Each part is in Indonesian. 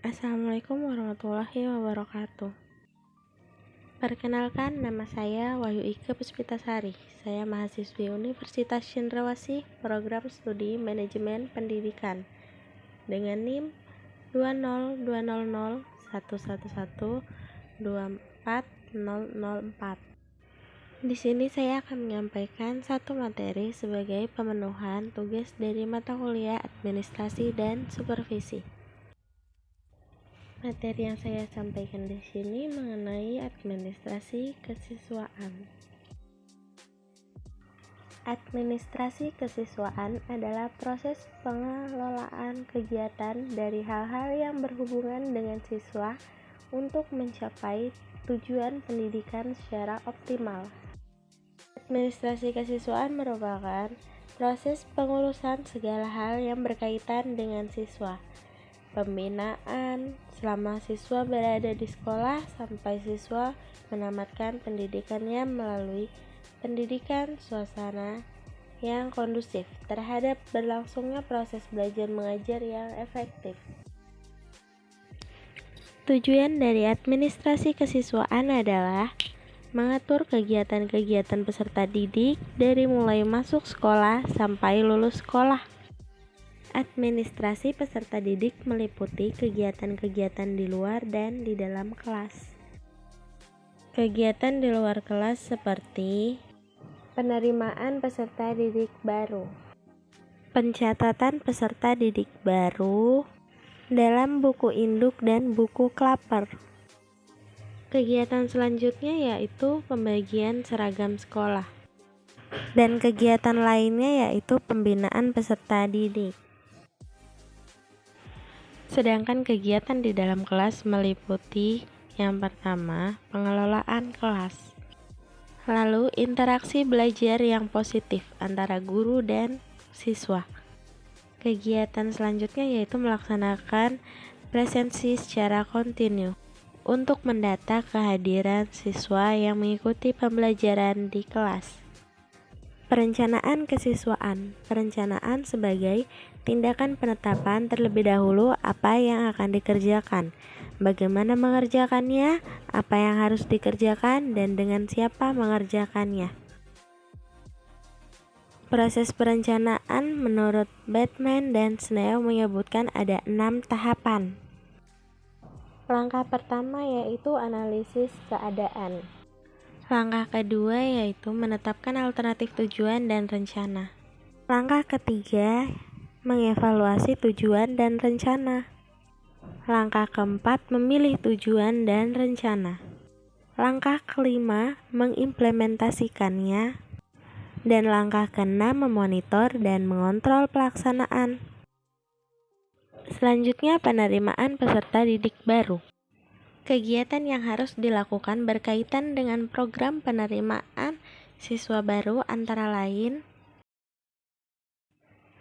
Assalamualaikum warahmatullahi wabarakatuh. Perkenalkan, nama saya Wahyu Ike Puspitasari. Saya mahasiswi Universitas Cendrawasih, Program Studi Manajemen Pendidikan dengan NIM 2020111240004. Di sini saya akan menyampaikan satu materi sebagai pemenuhan tugas dari mata kuliah Administrasi dan Supervisi. Materi yang saya sampaikan di sini mengenai administrasi kesiswaan. Administrasi kesiswaan adalah proses pengelolaan kegiatan dari hal-hal yang berhubungan dengan siswa untuk mencapai tujuan pendidikan secara optimal. Administrasi kesiswaan merupakan proses pengurusan segala hal yang berkaitan dengan siswa. Pembinaan selama siswa berada di sekolah sampai siswa menamatkan pendidikannya melalui pendidikan suasana yang kondusif terhadap berlangsungnya proses belajar mengajar yang efektif. Tujuan dari administrasi kesiswaan adalah mengatur kegiatan-kegiatan peserta didik dari mulai masuk sekolah sampai lulus sekolah. Administrasi peserta didik meliputi kegiatan-kegiatan di luar dan di dalam kelas. Kegiatan di luar kelas seperti penerimaan peserta didik baru, pencatatan peserta didik baru dalam buku induk dan buku klaper. Kegiatan selanjutnya yaitu pembagian seragam sekolah, dan kegiatan lainnya yaitu pembinaan peserta didik. Sedangkan kegiatan di dalam kelas meliputi yang pertama, pengelolaan kelas. Lalu, interaksi belajar yang positif antara guru dan siswa. Kegiatan selanjutnya yaitu melaksanakan presensi secara kontinu untuk mendata kehadiran siswa yang mengikuti pembelajaran di kelas. Perencanaan kesiswaan. Perencanaan sebagai tindakan penetapan terlebih dahulu apa yang akan dikerjakan, bagaimana mengerjakannya, apa yang harus dikerjakan, dan dengan siapa mengerjakannya. Proses perencanaan menurut Batman dan Snell menyebutkan ada 6 tahapan. Langkah pertama yaitu analisis keadaan. Langkah kedua yaitu menetapkan alternatif tujuan dan rencana. Langkah ketiga, mengevaluasi tujuan dan rencana. Langkah keempat, memilih tujuan dan rencana. Langkah kelima, mengimplementasikannya. Dan langkah keenam, memonitor dan mengontrol pelaksanaan. Selanjutnya, penerimaan peserta didik baru. Kegiatan yang harus dilakukan berkaitan dengan program penerimaan siswa baru antara lain: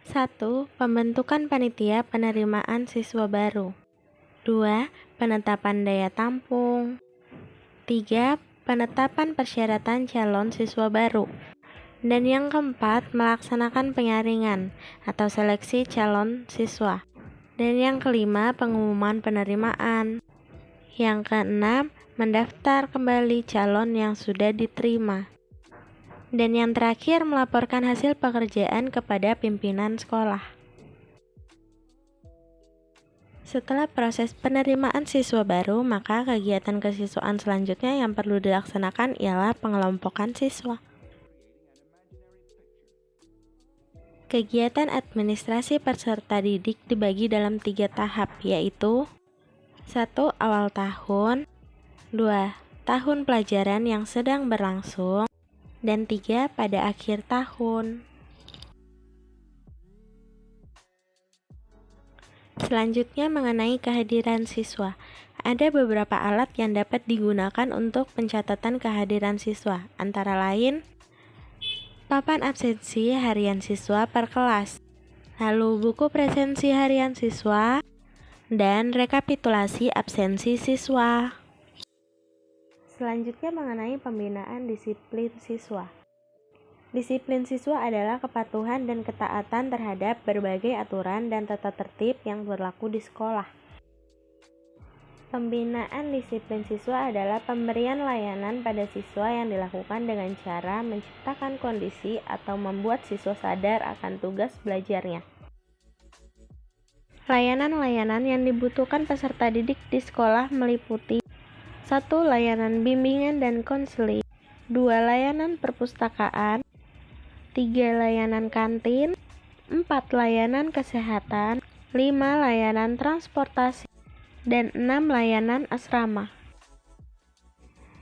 1. Pembentukan panitia penerimaan siswa baru. 2. Penetapan daya tampung. 3. Penetapan persyaratan calon siswa baru. Dan yang keempat, melaksanakan penyaringan atau seleksi calon siswa. Dan yang kelima, pengumuman penerimaan. Yang keenam, mendaftar kembali calon yang sudah diterima. Dan yang terakhir, melaporkan hasil pekerjaan kepada pimpinan sekolah. Setelah proses penerimaan siswa baru, maka kegiatan kesiswaan selanjutnya yang perlu dilaksanakan ialah pengelompokan siswa. Kegiatan administrasi peserta didik dibagi dalam 3 tahap, yaitu 1. Awal tahun, 2. Tahun pelajaran yang sedang berlangsung, dan 3. Pada akhir tahun. Selanjutnya mengenai kehadiran siswa. Ada beberapa alat yang dapat digunakan untuk pencatatan kehadiran siswa, antara lain papan absensi harian siswa per kelas, lalu buku presensi harian siswa, dan rekapitulasi absensi siswa. Selanjutnya mengenai pembinaan disiplin siswa. Disiplin siswa adalah kepatuhan dan ketaatan terhadap berbagai aturan dan tata tertib yang berlaku di sekolah. Pembinaan disiplin siswa adalah pemberian layanan pada siswa yang dilakukan dengan cara menciptakan kondisi atau membuat siswa sadar akan tugas belajarnya. Layanan-layanan yang dibutuhkan peserta didik di sekolah meliputi 1. Layanan bimbingan dan konseling, 2. Layanan perpustakaan, 3. Layanan kantin, 4. Layanan kesehatan, 5. Layanan transportasi, dan 6. Layanan asrama.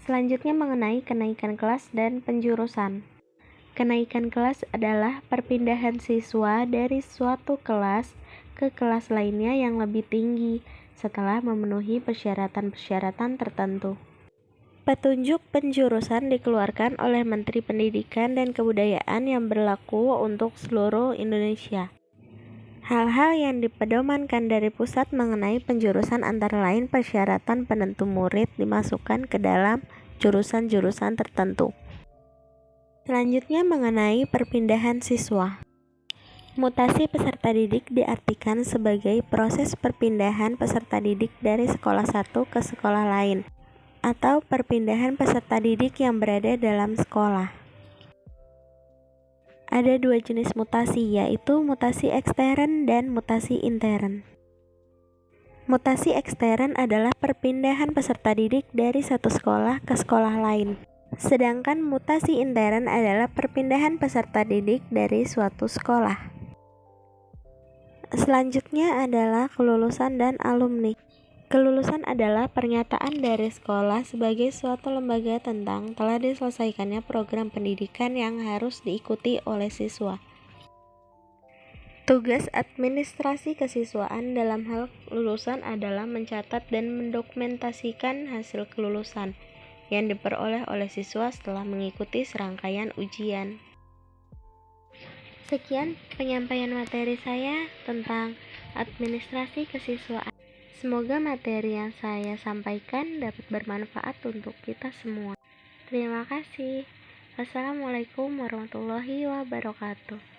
Selanjutnya mengenai kenaikan kelas dan penjurusan. Kenaikan kelas adalah perpindahan siswa dari suatu kelas ke kelas lainnya yang lebih tinggi setelah memenuhi persyaratan-persyaratan tertentu. Petunjuk penjurusan dikeluarkan oleh Menteri Pendidikan dan Kebudayaan yang berlaku untuk seluruh Indonesia. Hal-hal yang dipedomankan dari pusat mengenai penjurusan antara lain persyaratan penentu murid dimasukkan ke dalam jurusan-jurusan tertentu. Selanjutnya mengenai perpindahan siswa. Mutasi peserta didik diartikan sebagai proses perpindahan peserta didik dari sekolah satu ke sekolah lain, atau perpindahan peserta didik yang berada dalam sekolah. Ada 2 jenis mutasi, yaitu mutasi ekstern dan mutasi intern. Mutasi ekstern adalah perpindahan peserta didik dari satu sekolah ke sekolah lain. Sedangkan mutasi intern adalah perpindahan peserta didik dari suatu sekolah. Selanjutnya adalah kelulusan dan alumni. Kelulusan adalah pernyataan dari sekolah sebagai suatu lembaga tentang telah diselesaikannya program pendidikan yang harus diikuti oleh siswa. Tugas administrasi kesiswaan dalam hal kelulusan adalah mencatat dan mendokumentasikan hasil kelulusan yang diperoleh oleh siswa setelah mengikuti serangkaian ujian. Sekian penyampaian materi saya tentang administrasi kesiswaan. Semoga materi yang saya sampaikan dapat bermanfaat untuk kita semua. Terima kasih. Wassalamualaikum warahmatullahi wabarakatuh.